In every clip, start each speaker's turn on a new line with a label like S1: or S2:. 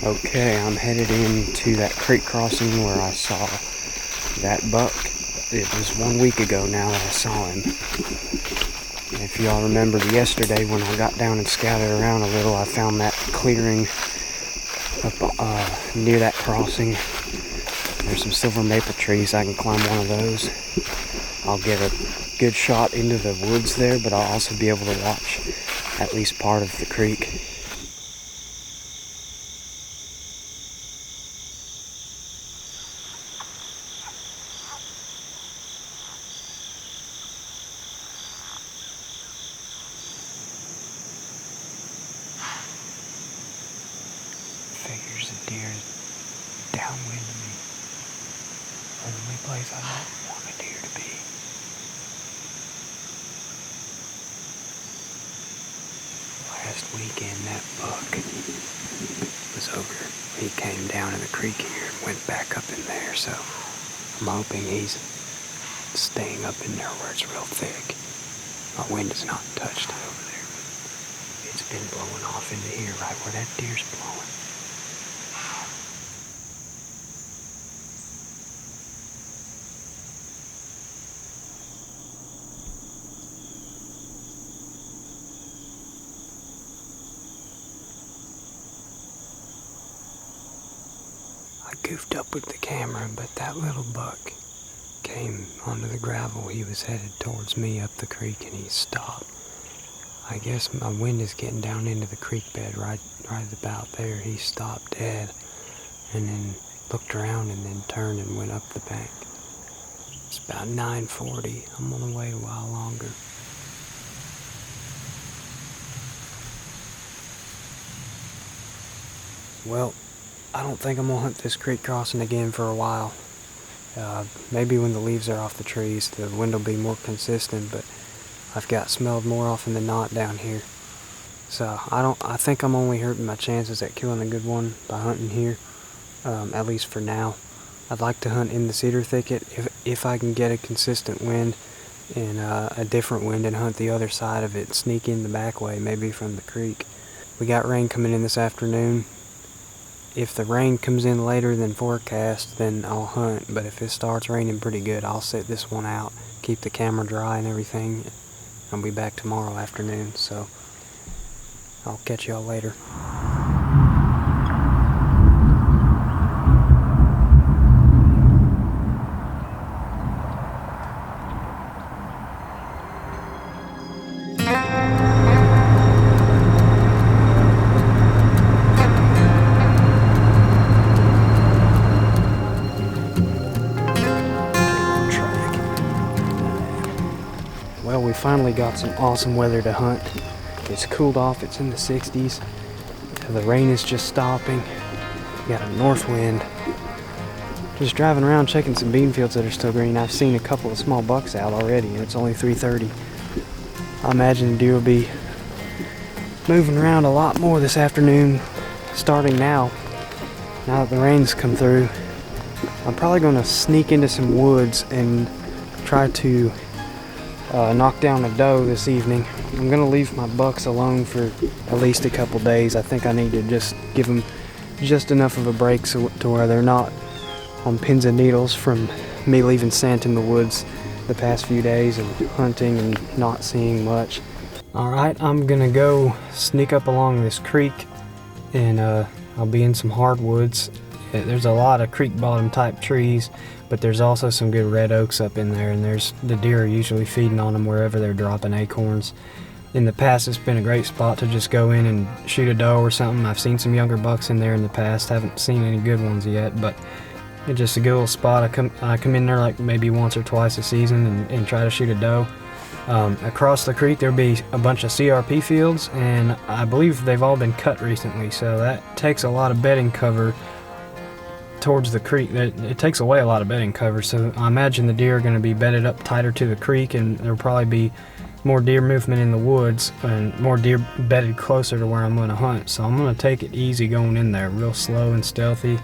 S1: Okay, I'm headed into that creek crossing where I saw that buck. It was 1 week ago now that I saw him. And if y'all remember yesterday when I got down and scouted around a little, I found that clearing up near that crossing. There's some silver maple trees. I can climb one of those. I'll get a good shot into the woods there, but I'll also be able to watch at least part of the creek. Figures a deer is downwind of me. The only place I don't want a deer to be. Last weekend that buck was over. He came down in the creek here and went back up in there, so I'm hoping he's staying up in there where it's real thick. My wind has not touched it over there, but it's been blowing off into here right where that deer's blowing. I goofed up with the camera, but that little buck came onto the gravel. He was headed towards me up the creek and he stopped. I guess my wind is getting down into the creek bed right about there. He stopped dead and then looked around and then turned and went up the bank. It's about 9:40. I'm on the way a while longer. Well, I don't think I'm gonna hunt this creek crossing again for a while. Maybe when the leaves are off the trees, the wind will be more consistent, but I've got smelled more often than not down here. So I think I'm only hurting my chances at killing a good one by hunting here, at least for now. I'd like to hunt in the cedar thicket if I can get a consistent wind and a different wind and hunt the other side of it, sneak in the back way, maybe from the creek. We got rain coming in this afternoon. If the rain comes in later than forecast, then I'll hunt, but if it starts raining pretty good, I'll sit this one out, keep the camera dry and everything. I'll be back tomorrow afternoon, so I'll catch y'all later. Well, we finally got some awesome weather to hunt. It's cooled off, it's in the 60s. The rain is just stopping. We got a north wind. Just driving around checking some bean fields that are still green. I've seen a couple of small bucks out already, and it's only 3:30. I imagine the deer will be moving around a lot more this afternoon, starting now that the rain's come through. I'm probably going to sneak into some woods and try to knock down a doe this evening. I'm going to leave my bucks alone for at least a couple days. I think I need to just give them just enough of a break to where they're not on pins and needles from me leaving scent in the woods the past few days and hunting and not seeing much. Alright, I'm going to go sneak up along this creek and I'll be in some hardwoods. There's a lot of creek bottom type trees, but there's also some good red oaks up in there, and the deer are usually feeding on them wherever they're dropping acorns. In the past, it's been a great spot to just go in and shoot a doe or something. I've seen some younger bucks in there in the past, haven't seen any good ones yet, but it's just a good little spot. I come in there like maybe once or twice a season and try to shoot a doe. Across the creek there'll be a bunch of CRP fields, and I believe they've all been cut recently, so that takes a lot of bedding cover towards the creek. It takes away a lot of bedding cover, so I imagine the deer are going to be bedded up tighter to the creek, and there'll probably be more deer movement in the woods and more deer bedded closer to where I'm going to hunt. So I'm going to take it easy going in there, real slow and stealthy.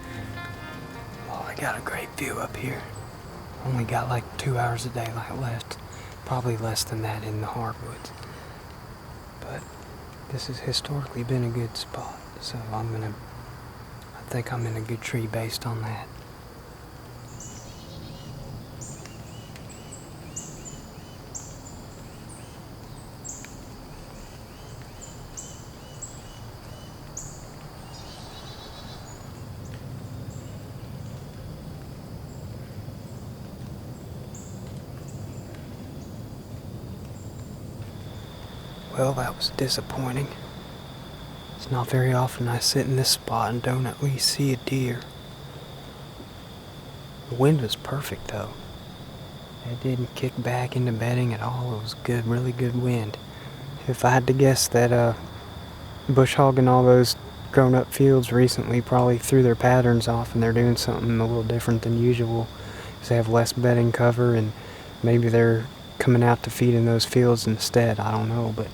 S1: Oh, I got a great view up here. Only got like 2 hours of daylight left, probably less than that in the hardwoods, but this has historically been a good spot, so I'm going to I think I'm in a good tree based on that. Well, that was disappointing. It's not very often I sit in this spot and don't at least see a deer. The wind was perfect though. It didn't kick back into bedding at all. It was good, really good wind. If I had to guess that bush hogging all those grown up fields recently probably threw their patterns off and they're doing something a little different than usual. Because they have less bedding cover and maybe they're coming out to feed in those fields instead. I don't know, but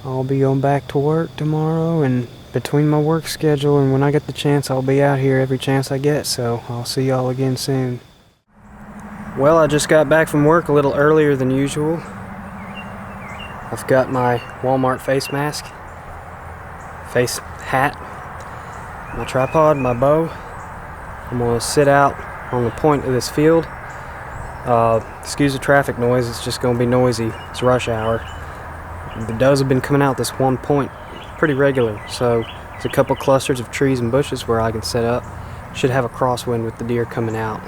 S1: I'll be going back to work tomorrow, and between my work schedule and when I get the chance, I'll be out here every chance I get, so I'll see y'all again soon. Well, I just got back from work a little earlier than usual. I've got my Walmart face mask, face hat, my tripod, my bow. I'm going to sit out on the point of this field. Excuse the traffic noise, it's just going to be noisy. It's rush hour. The does have been coming out this one point pretty regular, so there's a couple clusters of trees and bushes where I can set up. Should have a crosswind with the deer coming out,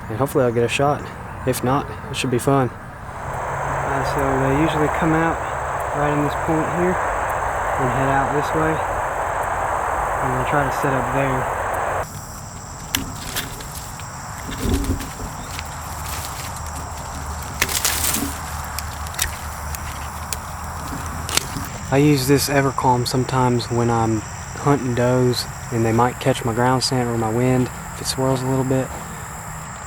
S1: and hopefully I'll get a shot. If not, it should be fun. So they usually come out right in this point here and head out this way. I'm going to try to set up there. I use this Evercalm sometimes when I'm hunting does and they might catch my ground scent or my wind if it swirls a little bit.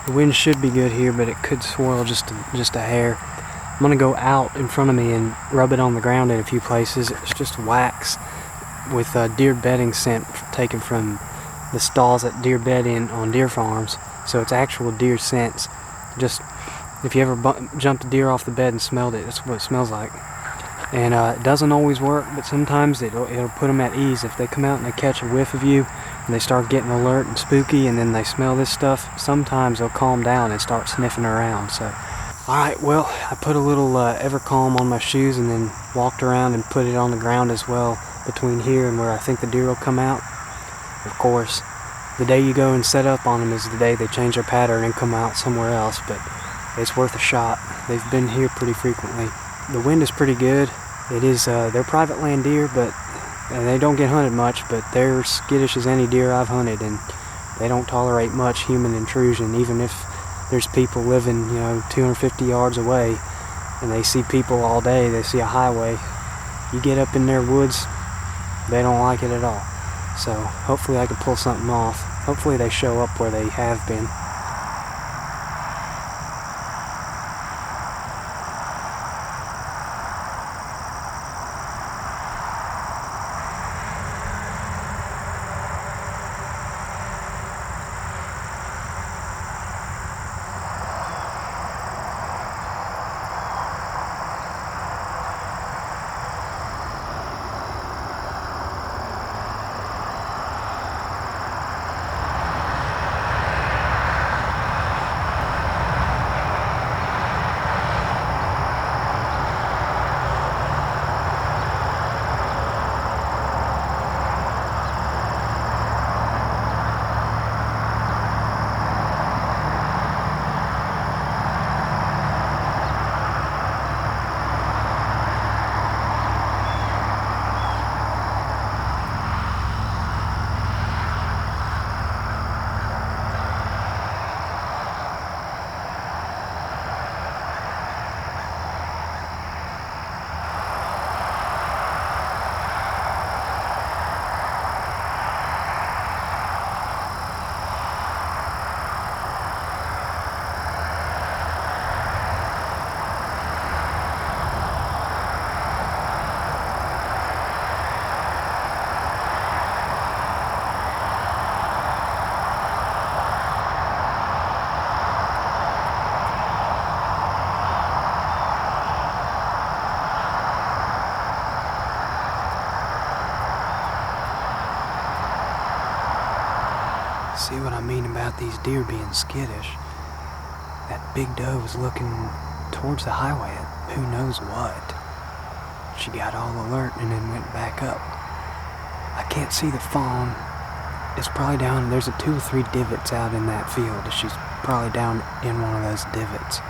S1: The wind should be good here, but it could swirl just a hair. I'm going to go out in front of me and rub it on the ground in a few places. It's just wax with deer bedding scent taken from the stalls that deer bed in on deer farms. So it's actual deer scents. Just if you ever jumped a deer off the bed and smelled it, that's what it smells like. And it doesn't always work, but sometimes it'll put them at ease. If they come out and they catch a whiff of you and they start getting alert and spooky and then they smell this stuff, sometimes they'll calm down and start sniffing around. So, alright, well, I put a little Evercalm on my shoes and then walked around and put it on the ground as well between here and where I think the deer will come out. Of course, the day you go and set up on them is the day they change their pattern and come out somewhere else, but it's worth a shot. They've been here pretty frequently. The wind is pretty good. It is, they're private land deer, but they don't get hunted much, but they're skittish as any deer I've hunted, and they don't tolerate much human intrusion. Even if there's people living, 250 yards away, and they see people all day, they see a highway, you get up in their woods, they don't like it at all. So hopefully I can pull something off. Hopefully they show up where they have been. See what I mean about these deer being skittish? That big doe was looking towards the highway at who knows what. She got all alert and then went back up. I can't see the fawn. It's probably down, there's 2 or 3 divots out in that field. She's probably down in one of those divots.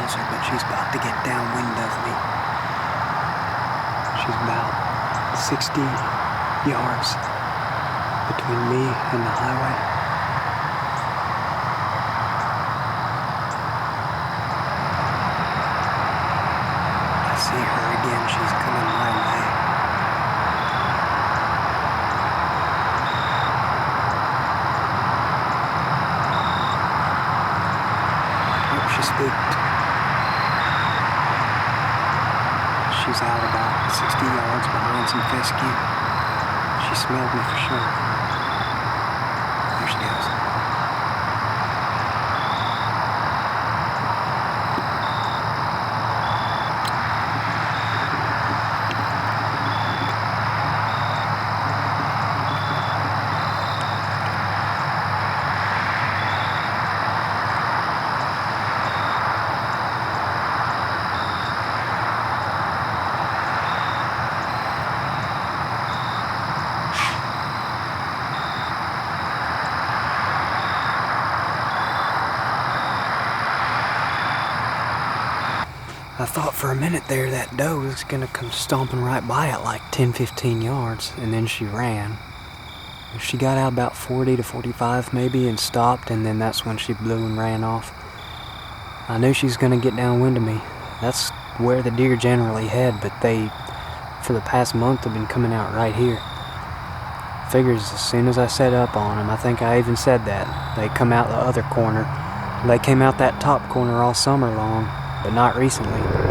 S1: But she's about to get downwind of me. She's about 60 yards between me and the highway. I see her again. She's coming my way. Oh, she spooked. She's out about 60 yards behind some fescue. She smelled me for sure. There she goes. I thought for a minute there that doe was gonna come stomping right by at like 10-15 yards, and then she ran. She got out about 40 to 45 maybe and stopped, and then that's when she blew and ran off. I knew she was gonna get downwind of me. That's where the deer generally head, but they, for the past month, have been coming out right here. Figures as soon as I set up on them, I think I even said that, they come out the other corner. They came out that top corner all summer long, but not recently.